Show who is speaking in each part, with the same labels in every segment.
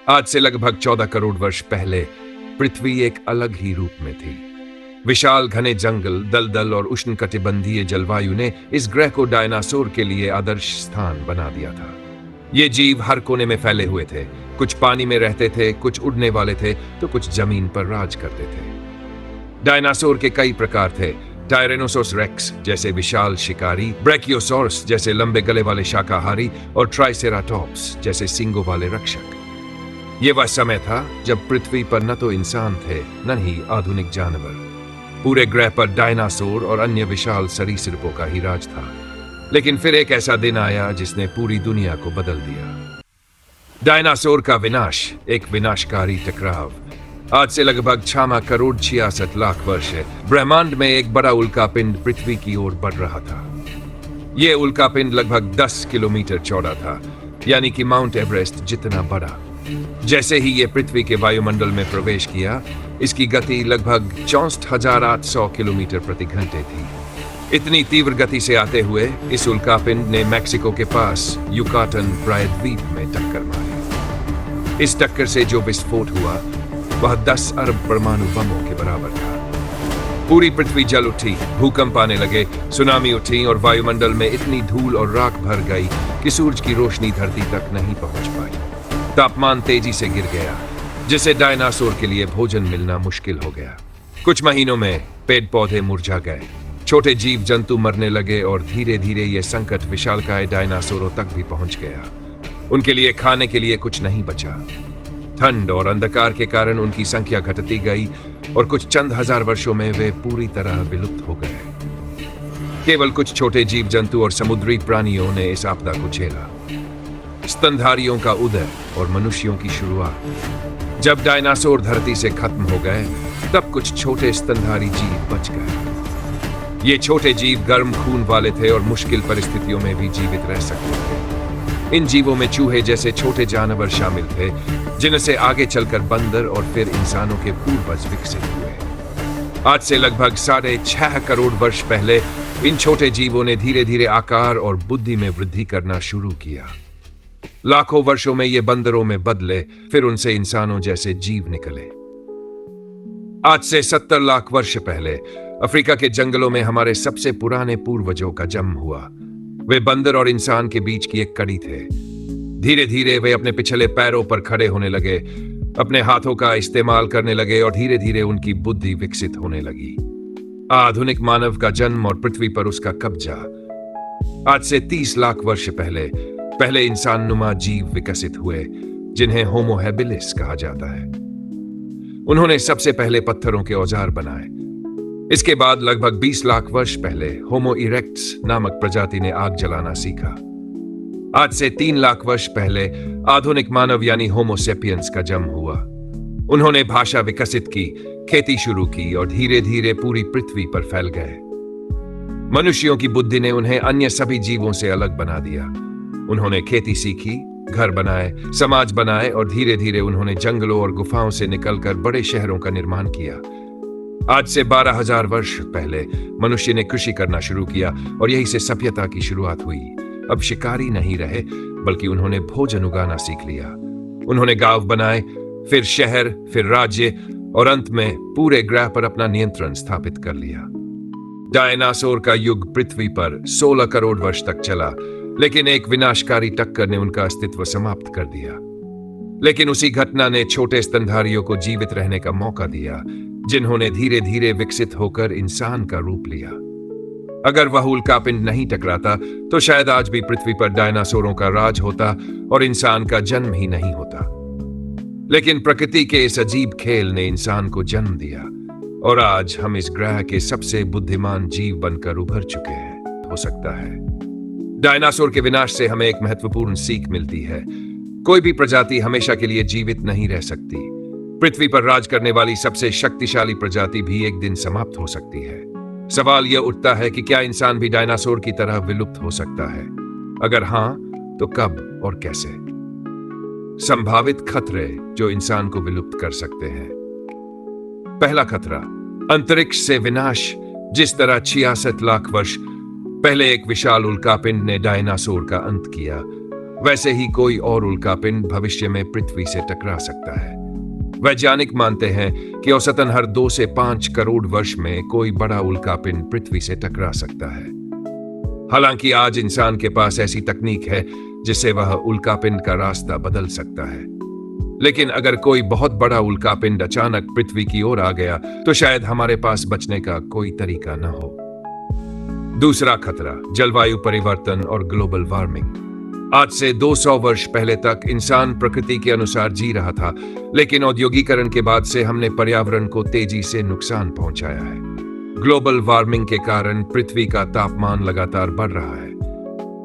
Speaker 1: आज से लगभग 14 करोड़ वर्ष पहले पृथ्वी एक अलग ही रूप में थी। विशाल घने जंगल, दलदल और उष्णकटिबंधीय जलवायु ने इस ग्रह को डायनासोर के लिए आदर्श स्थान बना दिया था। ये जीव हर कोने में फैले हुए थे। कुछ पानी में रहते थे, कुछ उड़ने वाले थे, तो कुछ जमीन पर राज करते थे। डायनासोर के कई प्रकार थे। टायरेनोसोरस रेक्स जैसे विशाल शिकारी, ब्रैकियोसॉरस जैसे लंबे गले वाले शाकाहारी और ट्राइसेराटॉप्स जैसे सींगों वाले रक्षक। ये वह समय था जब पृथ्वी पर न तो इंसान थे, न ही आधुनिक जानवर। पूरे ग्रह पर डायनासोर और अन्य विशाल सरीसृपों का ही राज था। लेकिन फिर एक ऐसा दिन आया जिसने पूरी दुनिया को बदल दिया। डायनासोर का विनाश, एक विनाशकारी टकराव। आज से लगभग 6 करोड़ 66 लाख वर्ष है, ब्रह्मांड में एक बड़ा उल्कापिंड पृथ्वी की ओर बढ़ रहा था। यह उल्कापिंड लगभग 10 किलोमीटर चौड़ा था, यानी कि माउंट एवरेस्ट जितना बड़ा। जैसे ही यह पृथ्वी के वायुमंडल में प्रवेश किया, इसकी गति लगभग 64,800 किलोमीटर प्रति घंटे थी। इतनी तीव्र गति से आते हुए इस उल्कापिंड ने मैक्सिको के पास युकाटन प्रायद्वीप में टक्कर मारी। इस टक्कर से जो विस्फोट हुआ वह 10 अरब परमाणु बमों के बराबर था। पूरी पृथ्वी जल उठी, भूकंप आने लगे, सुनामी उठी और वायुमंडल में इतनी धूल और राख भर गई कि सूरज की रोशनी धरती तक नहीं पहुंच पाई। तापमान तेजी से गिर गया, जिससे डायनासोर के लिए भोजन मिलना मुश्किल हो गया। कुछ महीनों में पेड़ पौधे मुरझा गए, छोटे जीव जंतु मरने लगे और धीरे धीरे यह संकट विशालकाय डायनासोरों तक भी पहुंच गया। उनके लिए खाने के लिए कुछ नहीं बचा। ठंड और अंधकार के कारण उनकी संख्या घटती गई और कुछ चंद हजार वर्षों में वे पूरी तरह विलुप्त हो गए। केवल कुछ छोटे जीव जंतु और समुद्री प्राणियों ने इस आपदा को झेला। स्तनधारियों का उदय और मनुष्यों की शुरुआत। जब डायनासोर धरती से खत्म हो गए, तब कुछ छोटे स्तनधारी जीव बच गए। ये छोटे जीव गर्म खून वाले थे और मुश्किल परिस्थितियों में भी जीवित रह सकते थे। इन जीवों में चूहे जैसे छोटे जानवर शामिल थे, जिनसे आगे चलकर बंदर और फिर इंसानों के पूर्वज विकसित हुए। आज से लगभग 6.5 करोड़ वर्ष पहले इन छोटे जीवों ने धीरे धीरे आकार और बुद्धि में वृद्धि करना शुरू किया। लाखों वर्षों में ये बंदरों में बदले, फिर उनसे इंसानों जैसे जीव निकले। आज से 70 लाख वर्ष पहले अफ्रीका के जंगलों में हमारे सबसे पुराने पूर्वजों का जन्म हुआ। वे बंदर और इंसान के बीच की एक कड़ी थे। धीरे धीरे वे अपने पिछले पैरों पर खड़े होने लगे, अपने हाथों का इस्तेमाल करने लगे और धीरे धीरे उनकी बुद्धि विकसित होने लगी। आधुनिक मानव का जन्म और पृथ्वी पर उसका कब्जा। आज से 30 लाख वर्ष पहले इंसान नुमा जीव विकसित हुए, जिन्हें होमो हैबिलिस कहा जाता है। उन्होंने सबसे पहले पत्थरों के औजार बनाए। इसके बाद लगभग 20 लाख वर्ष पहले होमो इरेक्टस नामक प्रजाति ने आग जलाना सीखा। आज से 3 लाख वर्ष पहले आधुनिक मानव यानी होमो सेपियंस का जन्म हुआ। उन्होंने भाषा विकसित की, खेती शुरू की और धीरे धीरे पूरी पृथ्वी पर फैल गए। मनुष्यों की बुद्धि ने उन्हें अन्य सभी जीवों से अलग बना दिया। उन्होंने खेती सीखी, घर बनाए, समाज बनाए और धीरे धीरे उन्होंने जंगलों और गुफाओं से निकलकर बड़े शहरों का निर्माण किया। आज से 12,000 वर्ष पहले मनुष्य ने कृषि करना शुरू किया और यही से सभ्यता की शुरुआत हुई। अब शिकारी नहीं रहे, बल्कि उन्होंने भोजन उगाना सीख लिया। उन्होंने गांव बनाए, फिर शहर, फिर राज्य और अंत में पूरे ग्रह पर अपना नियंत्रण स्थापित कर लिया। डायनासोर का युग पृथ्वी पर 16 करोड़ वर्ष तक चला, लेकिन एक विनाशकारी टक्कर ने उनका अस्तित्व समाप्त कर दिया। लेकिन उसी घटना ने छोटे स्तनधारियों को जीवित रहने का मौका दिया, जिन्होंने धीरे धीरे विकसित होकर इंसान का रूप लिया। अगर वह उल्कापिंड नहीं टकराता, तो शायद आज भी पृथ्वी पर डायनासोरों का राज होता और इंसान का जन्म ही नहीं होता। लेकिन प्रकृति के इस अजीब खेल ने इंसान को जन्म दिया और आज हम इस ग्रह के सबसे बुद्धिमान जीव बनकर उभर चुके हैं। हो सकता है डायनासोर के विनाश से हमें एक महत्वपूर्ण सीख मिलती है। कोई भी प्रजाति हमेशा के लिए जीवित नहीं रह सकती। पृथ्वी पर राज करने वाली सबसे शक्तिशाली प्रजाति भी एक दिन समाप्त हो सकती है। सवाल यह उठता है कि क्या इंसान भी डायनासोर की तरह विलुप्त हो सकता है? अगर हां, तो कब और कैसे? संभावित खतरे जो इंसान को विलुप्त कर सकते हैं। पहला खतरा, अंतरिक्ष से विनाश। जिस तरह 66 लाख वर्ष पहले एक विशाल उल्कापिंड ने डायनासोर का अंत किया, वैसे ही कोई और उल्कापिंड भविष्य में पृथ्वी से टकरा सकता है। वैज्ञानिक मानते हैं कि औसतन हर 2 से 5 करोड़ वर्ष में कोई बड़ा उल्कापिंड पृथ्वी से टकरा सकता है। हालांकि आज इंसान के पास ऐसी तकनीक है जिससे वह उल्कापिंड का रास्ता बदल सकता है, लेकिन अगर कोई बहुत बड़ा उल्कापिंड अचानक पृथ्वी की ओर आ गया तो शायद हमारे पास बचने का कोई तरीका न हो। दूसरा खतरा, जलवायु परिवर्तन और ग्लोबल वार्मिंग। आज से 200 वर्ष पहले तक इंसान प्रकृति के अनुसार जी रहा था, लेकिन औद्योगिकरण के बाद से हमने पर्यावरण को तेजी से नुकसान पहुंचाया है। ग्लोबल वार्मिंग के कारण पृथ्वी का तापमान लगातार बढ़ रहा है।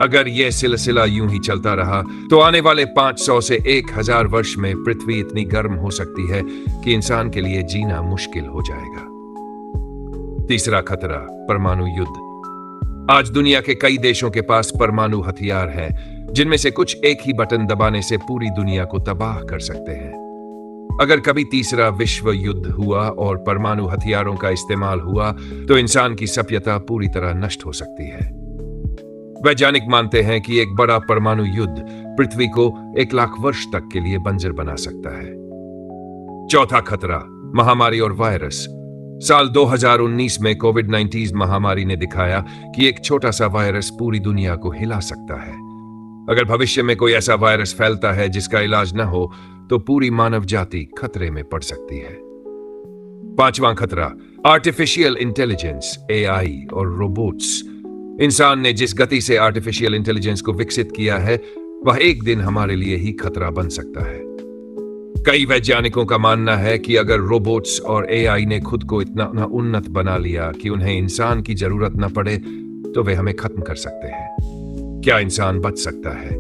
Speaker 1: अगर यह सिलसिला यूं ही चलता रहा तो आने वाले 500 से 1000 वर्ष में पृथ्वी इतनी गर्म हो सकती है कि इंसान के लिए जीना मुश्किल हो जाएगा। तीसरा खतरा, परमाणु युद्ध। आज दुनिया के कई देशों के पास परमाणु हथियार हैं, जिनमें से कुछ एक ही बटन दबाने से पूरी दुनिया को तबाह कर सकते हैं। अगर कभी तीसरा विश्व युद्ध हुआ और परमाणु हथियारों का इस्तेमाल हुआ तो इंसान की सभ्यता पूरी तरह नष्ट हो सकती है। वैज्ञानिक मानते हैं कि एक बड़ा परमाणु युद्ध पृथ्वी को 1 लाख वर्ष तक के लिए बंजर बना सकता है। चौथा खतरा, महामारी और वायरस। साल 2019 में कोविड-19 महामारी ने दिखाया कि एक छोटा सा वायरस पूरी दुनिया को हिला सकता है। अगर भविष्य में कोई ऐसा वायरस फैलता है जिसका इलाज न हो तो पूरी मानव जाति खतरे में पड़ सकती है। पांचवां खतरा, आर्टिफिशियल इंटेलिजेंस, एआई और रोबोट्स। इंसान ने जिस गति से आर्टिफिशियल इंटेलिजेंस को विकसित किया है वह एक दिन हमारे लिए ही खतरा बन सकता है। कई वैज्ञानिकों का मानना है कि अगर रोबोट्स और एआई ने खुद को इतना उन्नत बना लिया कि उन्हें इंसान की जरूरत न पड़े तो वे हमें खत्म कर सकते हैं। क्या इंसान बच सकता है?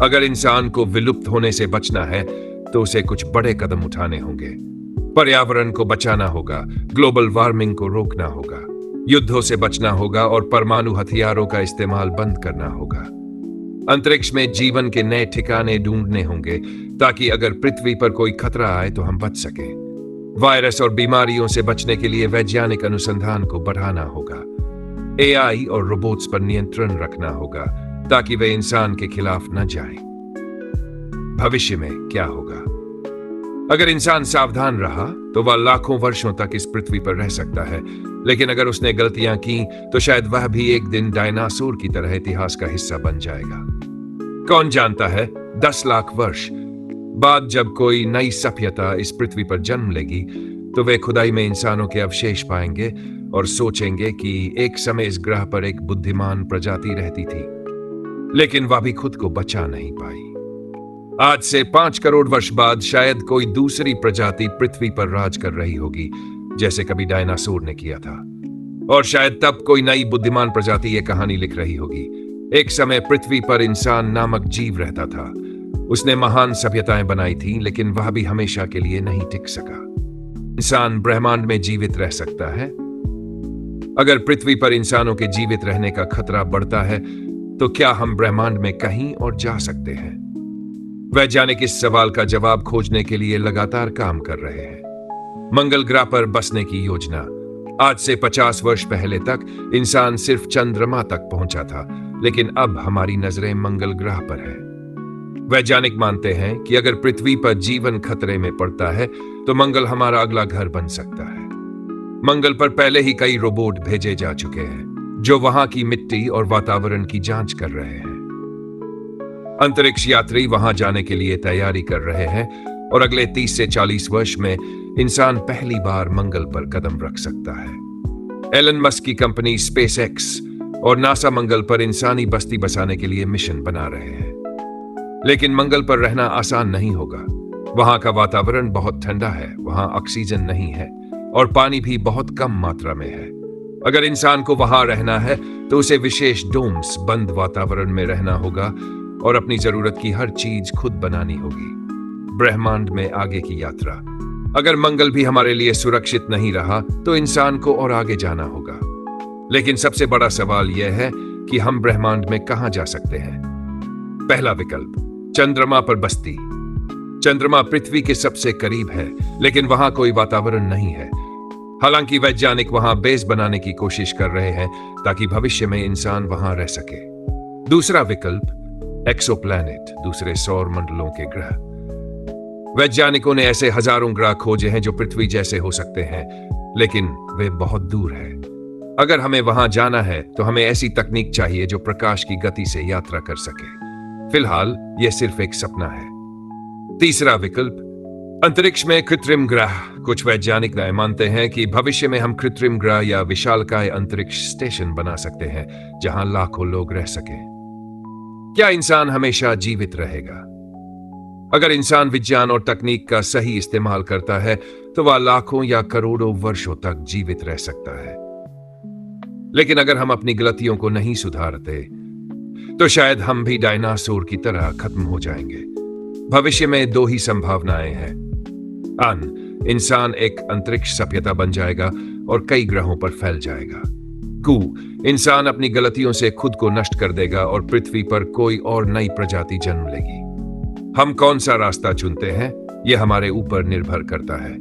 Speaker 1: अगर इंसान को विलुप्त होने से बचना है तो उसे कुछ बड़े कदम उठाने होंगे। पर्यावरण को बचाना होगा, ग्लोबल वार्मिंग को रोकना होगा, युद्धों से बचना होगा और परमाणु हथियारों का इस्तेमाल बंद करना होगा। अंतरिक्ष में जीवन के नए ठिकाने ढूंढने होंगे ताकि अगर पृथ्वी पर कोई खतरा आए तो हम बच सकें। वायरस और बीमारियों से बचने के लिए वैज्ञानिक अनुसंधान को बढ़ाना होगा। एआई और रोबोट्स पर नियंत्रण रखना होगा ताकि वे इंसान के खिलाफ न जाएं। भविष्य में क्या होगा? अगर इंसान सावधान रहा तो वह लाखों वर्षों तक इस पृथ्वी पर रह सकता है, लेकिन अगर उसने गलतियां की तो शायद वह भी एक दिन डायनासोर की तरह इतिहास का हिस्सा बन जाएगा। कौन जानता है, 10 लाख वर्ष बाद जब कोई नई सभ्यता इस पृथ्वी पर जन्म लेगी तो वे खुदाई में इंसानों के अवशेष पाएंगे और सोचेंगे कि एक समय इस ग्रह पर एक बुद्धिमान प्रजाति रहती थी, लेकिन वह भी खुद को बचा नहीं पाई। आज से 5 करोड़ वर्ष बाद शायद कोई दूसरी प्रजाति पृथ्वी पर राज कर रही होगी, जैसे कभी डायनासोर ने किया था, और शायद तब कोई नई बुद्धिमान प्रजाति ये कहानी लिख रही होगी। एक समय पृथ्वी पर इंसान नामक जीव रहता था। उसने महान सभ्यताएं बनाई थी, लेकिन वह भी हमेशा के लिए नहीं टिक सका। इंसान ब्रह्मांड में जीवित रह सकता है? अगर पृथ्वी पर इंसानों के जीवित रहने का खतरा बढ़ता है तो क्या हम ब्रह्मांड में कहीं और जा सकते हैं? वैज्ञानिक इस सवाल का जवाब खोजने के लिए लगातार काम कर रहे हैं। मंगल ग्रह पर बसने की योजना। आज से 50 वर्ष पहले तक इंसान सिर्फ चंद्रमा तक पहुंचा था, लेकिन अब हमारी नजरें मंगल ग्रह पर है। वैज्ञानिक मानते हैं कि अगर पृथ्वी पर जीवन खतरे में पड़ता है तो मंगल हमारा अगला घर बन सकता है। मंगल पर पहले ही कई रोबोट भेजे जा चुके हैं जो वहां की मिट्टी और वातावरण की जांच कर रहे हैं। अंतरिक्ष यात्री वहां जाने के लिए तैयारी कर रहे हैं और अगले 30 से 40 वर्ष में इंसान पहली बार मंगल पर कदम रख सकता है। एलन मस्क की कंपनी स्पेसएक्स और नासा मंगल पर इंसानी बस्ती बसाने के लिए मिशन बना रहे हैं, लेकिन मंगल पर रहना आसान नहीं होगा। वहां का वातावरण बहुत ठंडा है, वहां ऑक्सीजन नहीं है और पानी भी बहुत कम मात्रा में है। अगर इंसान को वहां रहना है तो उसे विशेष डोम्स, बंद वातावरण में रहना होगा और अपनी जरूरत की हर चीज खुद बनानी होगी। ब्रह्मांड में आगे की यात्रा। अगर मंगल भी हमारे लिए सुरक्षित नहीं रहा तो इंसान को और आगे जाना होगा। लेकिन सबसे बड़ा सवाल यह है कि हम ब्रह्मांड में कहां जा सकते हैं। पहला विकल्प, चंद्रमा पर बस्ती। चंद्रमा पृथ्वी के सबसे करीब है, लेकिन वहां कोई वातावरण नहीं है। हालांकि वैज्ञानिक वहां बेस बनाने की कोशिश कर रहे हैं ताकि भविष्य में इंसान वहां रह सके। दूसरा विकल्प, एक्सोप्लैनेट, दूसरे सौर मंडलों के ग्रह। वैज्ञानिकों ने ऐसे हजारों ग्रह खोजे हैं जो पृथ्वी जैसे हो सकते हैं, लेकिन वे बहुत दूर हैं। अगर हमें वहां जाना है तो हमें ऐसी तकनीक चाहिए जो प्रकाश की गति से यात्रा कर सके। फिलहाल यह सिर्फ एक सपना है। तीसरा विकल्प, अंतरिक्ष में कृत्रिम ग्रह। कुछ वैज्ञानिक मानते हैं कि भविष्य में हम कृत्रिम ग्रह या विशालकाय अंतरिक्ष स्टेशन बना सकते हैं जहां लाखों लोग रह सकें। क्या इंसान हमेशा जीवित रहेगा? अगर इंसान विज्ञान और तकनीक का सही इस्तेमाल करता है तो वह लाखों या करोड़ों वर्षों तक जीवित रह सकता है। लेकिन अगर हम अपनी गलतियों को नहीं सुधारते तो शायद हम भी डायनासोर की तरह खत्म हो जाएंगे। भविष्य में दो ही संभावनाएं हैं। इंसान एक अंतरिक्ष सभ्यता बन जाएगा और कई ग्रहों पर फैल जाएगा। इंसान अपनी गलतियों से खुद को नष्ट कर देगा और पृथ्वी पर कोई और नई प्रजाति जन्म लेगी। हम कौन सा रास्ता चुनते हैं यह हमारे ऊपर निर्भर करता है,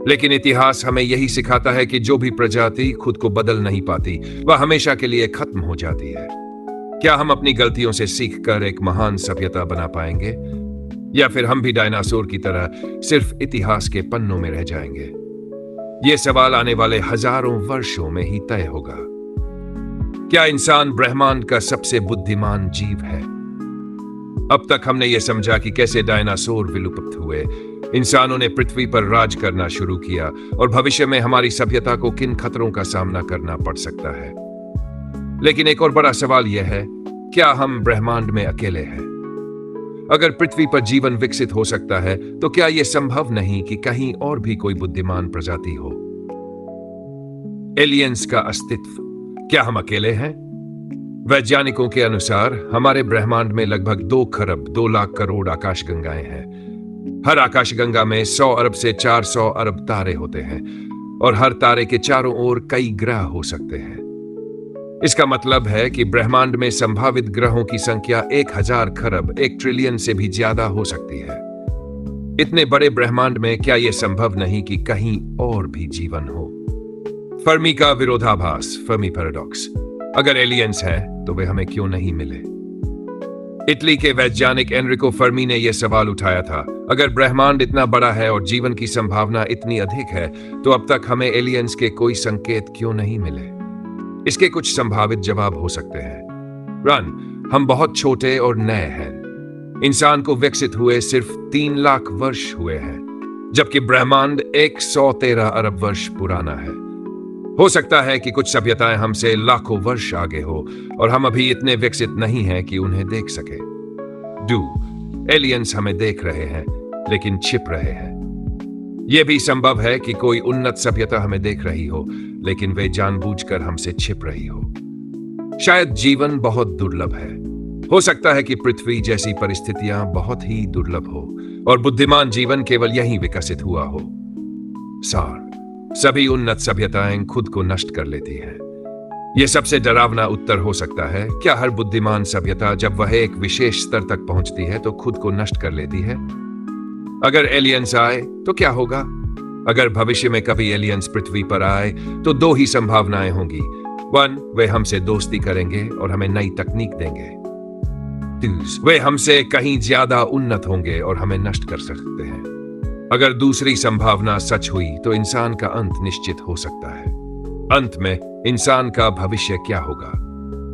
Speaker 1: लेकिन इतिहास हमें यही सिखाता है कि जो भी प्रजाति खुद को बदल नहीं पाती वह हमेशा के लिए खत्म हो जाती है। क्या हम अपनी गलतियों से सीखकर एक महान सभ्यता बना पाएंगे, या फिर हम भी डायनासोर की तरह सिर्फ इतिहास के पन्नों में रह जाएंगे? यह सवाल आने वाले हजारों वर्षों में ही तय होगा। क्या इंसान ब्रह्मांड का सबसे बुद्धिमान जीव है? अब तक हमने यह समझा कि कैसे डायनासोर विलुप्त हुए, इंसानों ने पृथ्वी पर राज करना शुरू किया और भविष्य में हमारी सभ्यता को किन खतरों का सामना करना पड़ सकता है। लेकिन एक और बड़ा सवाल यह है, क्या हम ब्रह्मांड में अकेले हैं? अगर पृथ्वी पर जीवन विकसित हो सकता है तो क्या यह संभव नहीं कि कहीं और भी कोई बुद्धिमान प्रजाति हो? एलियंस का अस्तित्व, क्या हम अकेले हैं? वैज्ञानिकों के अनुसार हमारे ब्रह्मांड में लगभग 2 खरब 2 लाख करोड़ आकाशगंगाएं हैं। हर आकाशगंगा में 100 अरब से 400 अरब तारे होते हैं और हर तारे के चारों ओर कई ग्रह हो सकते हैं। इसका मतलब है कि ब्रह्मांड में संभावित ग्रहों की संख्या 1000 खरब 1 ट्रिलियन से भी ज्यादा हो सकती है। इतने बड़े ब्रह्मांड में क्या यह संभव नहीं कि कहीं और भी जीवन हो? फर्मी का विरोधाभास, फर्मी पैराडॉक्स। अगर एलियंस हैं तो वे हमें क्यों नहीं मिले? इटली के वैज्ञानिक एनरिको फर्मी ने यह सवाल उठाया था, अगर ब्रह्मांड इतना बड़ा है और जीवन की संभावना इतनी अधिक है तो अब तक हमें एलियंस के कोई संकेत क्यों नहीं मिले? इसके कुछ संभावित जवाब हो सकते हैं। हम बहुत छोटे और नए हैं। इंसान को विकसित हुए सिर्फ 3 लाख वर्ष हुए हैं, जबकि ब्रह्मांड 113 अरब वर्ष पुराना है। हो सकता है कि कुछ सभ्यताएं हमसे लाखों वर्ष आगे हो और हम अभी इतने विकसित नहीं हैं कि उन्हें देख सके। एलियंस हमें देख रहे हैं लेकिन छिप रहे हैं। यह भी संभव है कि कोई उन्नत सभ्यता हमें देख रही हो लेकिन वे जानबूझकर हमसे छिप रही हो। शायद जीवन बहुत दुर्लभ है। हो सकता है कि पृथ्वी जैसी परिस्थितियां बहुत ही दुर्लभ हो और बुद्धिमान जीवन केवल यहीं विकसित हुआ हो। सार, सभी उन्नत सभ्यताएं खुद को नष्ट कर लेती हैं। यह सबसे डरावना उत्तर हो सकता है। क्या हर बुद्धिमान सभ्यता जब वह एक विशेष स्तर तक पहुंचती है तो खुद को नष्ट कर लेती है? अगर एलियंस आए तो क्या होगा? अगर भविष्य में कभी एलियंस पृथ्वी पर आए तो 2 ही संभावनाएं होंगी। 1, वे हमसे दोस्ती करेंगे और हमें नई तकनीक देंगे। 2, वे हमसे कहीं ज्यादा उन्नत होंगे और हमें नष्ट कर सकते हैं। अगर दूसरी संभावना सच हुई तो इंसान का अंत निश्चित हो सकता है। अंत में इंसान का भविष्य क्या होगा?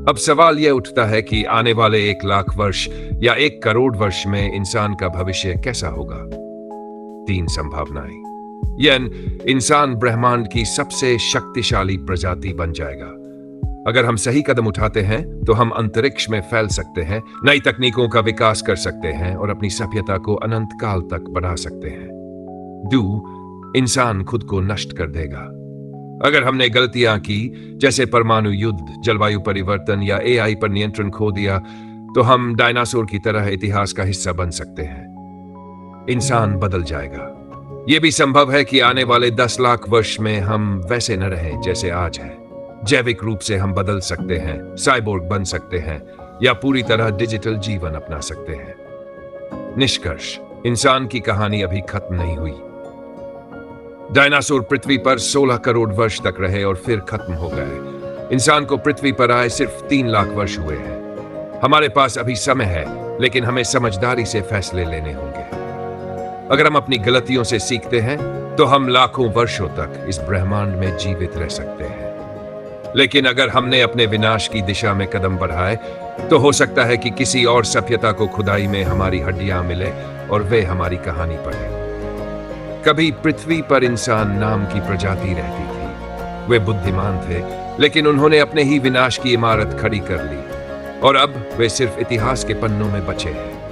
Speaker 1: अब सवाल यह उठता है कि आने वाले 1 लाख वर्ष या 1 करोड़ वर्ष में इंसान का भविष्य कैसा होगा? 3 संभावनाएं। इंसान ब्रह्मांड की सबसे शक्तिशाली प्रजाति बन जाएगा। अगर हम सही कदम उठाते हैं तो हम अंतरिक्ष में फैल सकते हैं, नई तकनीकों का विकास कर सकते हैं और अपनी सभ्यता को अनंत काल तक बढ़ा सकते हैं। इंसान खुद को नष्ट कर देगा। अगर हमने गलतियां की, जैसे परमाणु युद्ध, जलवायु परिवर्तन या एआई पर नियंत्रण खो दिया, तो हम डायनासोर की तरह इतिहास का हिस्सा बन सकते हैं। इंसान बदल जाएगा। यह भी संभव है कि आने वाले 10 लाख वर्ष में हम वैसे न रहें जैसे आज है। जैविक रूप से हम बदल सकते हैं, साइबोर्ग बन सकते हैं या पूरी तरह डिजिटल जीवन अपना सकते हैं। निष्कर्ष, इंसान की कहानी अभी खत्म नहीं हुई। डायनासोर पृथ्वी पर 16 करोड़ वर्ष तक रहे और फिर खत्म हो गए। इंसान को पृथ्वी पर आए सिर्फ 3 लाख वर्ष हुए हैं। हमारे पास अभी समय है, लेकिन हमें समझदारी से फैसले लेने होंगे। अगर हम अपनी गलतियों से सीखते हैं तो हम लाखों वर्षों तक इस ब्रह्मांड में जीवित रह सकते हैं। लेकिन अगर हमने अपने विनाश की दिशा में कदम बढ़ाए तो हो सकता है कि किसी और सभ्यता को खुदाई में हमारी हड्डियां मिले और वे हमारी कहानी पढ़े। कभी पृथ्वी पर इंसान नाम की प्रजाति रहती थी। वे बुद्धिमान थे, लेकिन उन्होंने अपने ही विनाश की इमारत खड़ी कर ली और अब वे सिर्फ इतिहास के पन्नों में बचे हैं।